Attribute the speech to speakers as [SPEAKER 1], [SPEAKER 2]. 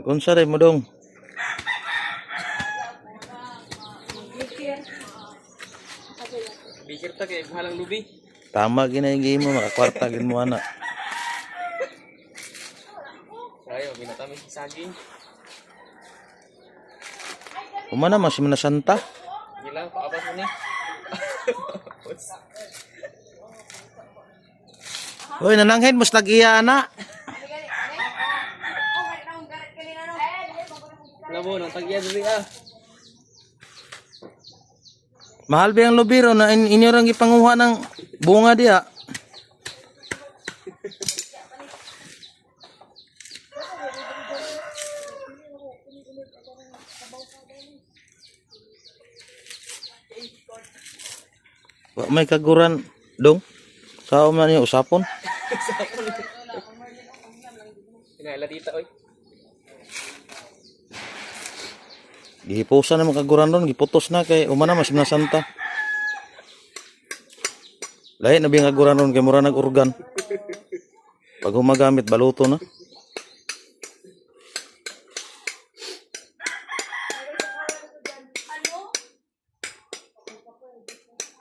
[SPEAKER 1] Kunsa rin mo dong?
[SPEAKER 2] Bikir ta kay halang lubi.
[SPEAKER 1] Tama ginay mo, makakwarta gin mo ana.
[SPEAKER 2] Ayo, binatami si saging.
[SPEAKER 1] Kumana mas minasanta.
[SPEAKER 2] Gila, paabas mo ni.
[SPEAKER 1] Hoy, nananghin mas tag-iya ana.
[SPEAKER 2] Labo nang tagya diri ah.
[SPEAKER 1] Mahal ba ang lubiro na inyo rang ipanguha ng bunga diya? Wa may kaguran dong. Sao man yung usapon?
[SPEAKER 2] Pinaila dita oy.
[SPEAKER 1] Gihipusan na mga kaguran doon, giputos na kay umana mas minasanta. Lain na biyang kaguran doon kay mura nag-organ. Pag humagamit baluto na.